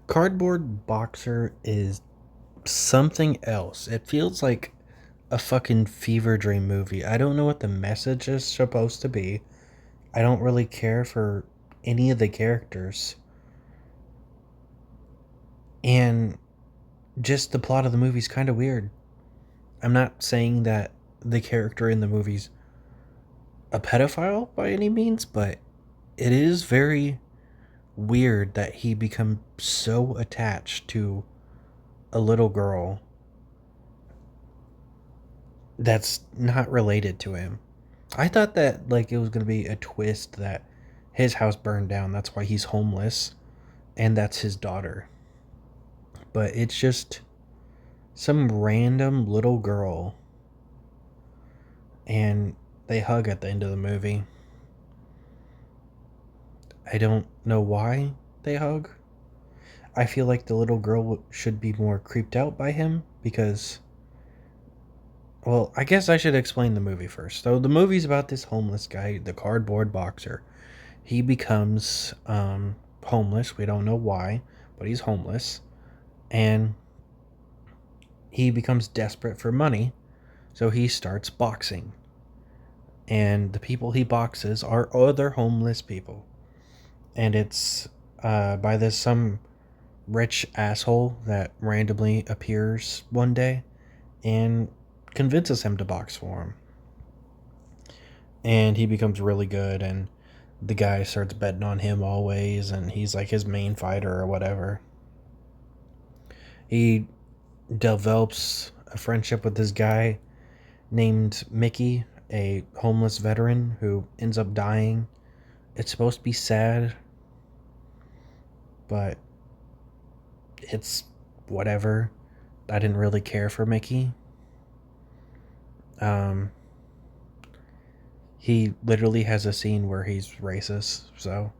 Cardboard Boxer is something else. It feels like a fucking fever dream movie. I don't know what the message is supposed to be. I don't really care for any of the characters. And just the plot of the movie's kind of weird. I'm not saying that the character in the movie's a pedophile by any means, but it is very weird that he becomes so attached to a little girl that's not related to him. I thought that like it was going to be a twist that his house burned down, that's why he's homeless, and that's his daughter. But it's just some random little girl, and they hug at the end of the movie. I don't know why they hug. I feel like the little girl should be more creeped out by him because, well, I guess I should explain the movie first. So the movie's about this homeless guy, the cardboard boxer. He becomes homeless. We don't know why, but he's homeless, and he becomes desperate for money, so he starts boxing. And the people he boxes are other homeless people, and it's by this some rich asshole that randomly appears one day and convinces him to box for him. And he becomes really good, and the guy starts betting on him always, and he's like his main fighter or whatever. He develops a friendship with this guy named Mickey, a homeless veteran who ends up dying. It's supposed to be sad, but it's whatever. I didn't really care for Mickey. Um, he literally has a scene where he's racist, so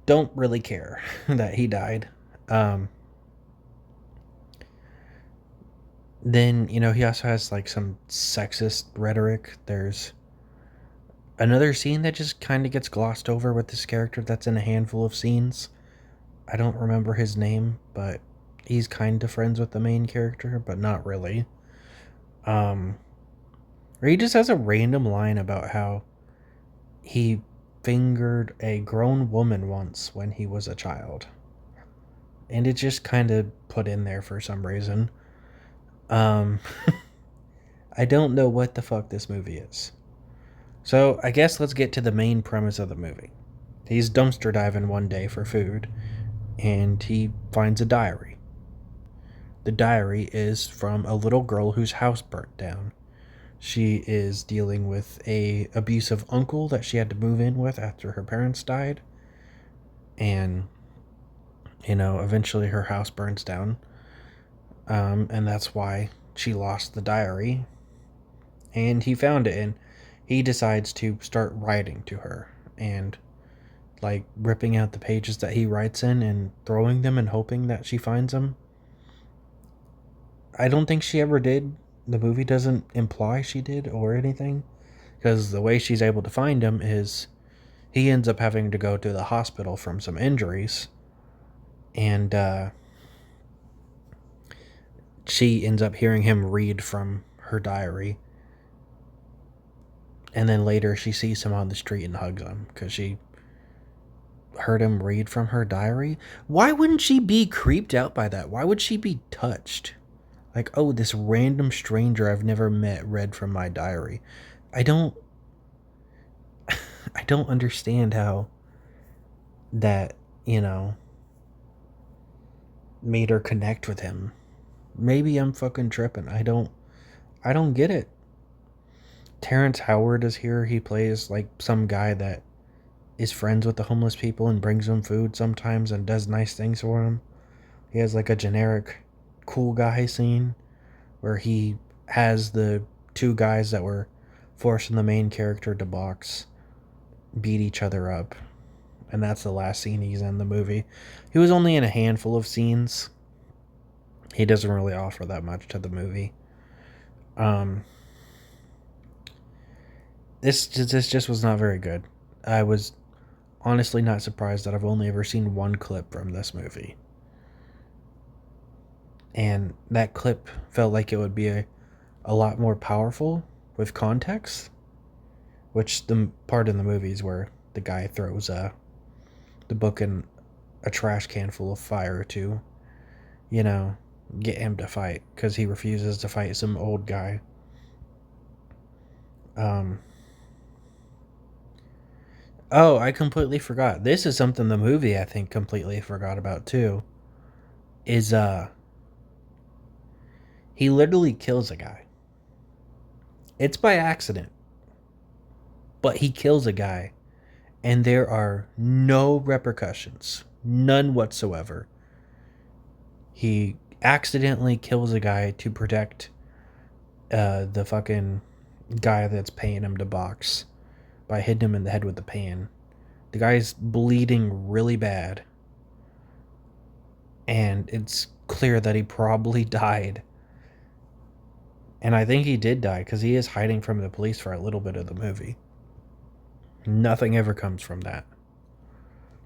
don't really care that he died. Um, then, he also has like some sexist rhetoric. There's another scene that just kind of gets glossed over with this character that's in a handful of scenes. I don't remember his name, but he's kind of friends with the main character, but not really. Um, or he just has a random line about how he fingered a grown woman once when he was a child. And it just kind of put in there for some reason. Um, I don't know what the fuck this movie is. So I guess let's get to the main premise of the movie. He's dumpster diving one day for food, and he finds a diary. The diary is from a little girl whose house burnt down. She is dealing with a abusive uncle that she had to move in with after her parents died, and eventually her house burns down, and that's why she lost the diary. And he found it, and he decides to start writing to her, and like ripping out the pages that he writes in and throwing them and hoping that she finds them. I don't think she ever did. The movie doesn't imply she did or anything, because the way she's able to find him is he ends up having to go to the hospital from some injuries, and she ends up hearing him read from her diary. And then later she sees him on the street and hugs him because she heard him read from her diary. Why wouldn't she be creeped out by that? Why would she be touched? Like, oh, this random stranger I've never met read from my diary. I don't I don't understand how that, made her connect with him. Maybe I'm fucking tripping. I don't get it. Terrence Howard is here. He plays like some guy that is friends with the homeless people and brings them food sometimes and does nice things for them. He has like a generic cool guy scene where he has the two guys that were forcing the main character to box beat each other up. And that's the last scene he's in the movie. He was only in a handful of scenes. He doesn't really offer that much to the movie. Um, this just was not very good. I was honestly not surprised that I've only ever seen one clip from this movie. And that clip felt like it would be a lot more powerful with context, which the part in the movies where the guy throws the book in a trash can full of fire to, you know, get him to fight because he refuses to fight some old guy. Um, oh, I completely forgot. This is something the movie I think completely forgot about too. Is he literally kills a guy. It's by accident, but he kills a guy, and there are no repercussions, none whatsoever. He accidentally kills a guy to protect the fucking guy that's paying him to box by hitting him in the head with the pan. The guy's bleeding really bad, and it's clear that he probably died. And I think he did die because he is hiding from the police for a little bit of the movie. Nothing ever comes from that.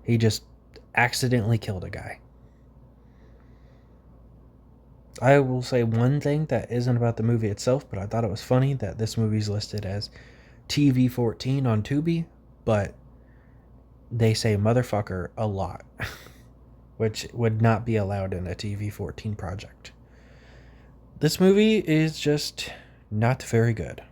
He just accidentally killed a guy. I will say one thing that isn't about the movie itself, but I thought it was funny that this movie's listed as TV-14 on Tubi, but they say motherfucker a lot, which would not be allowed in a TV-14 project. This movie is just not very good.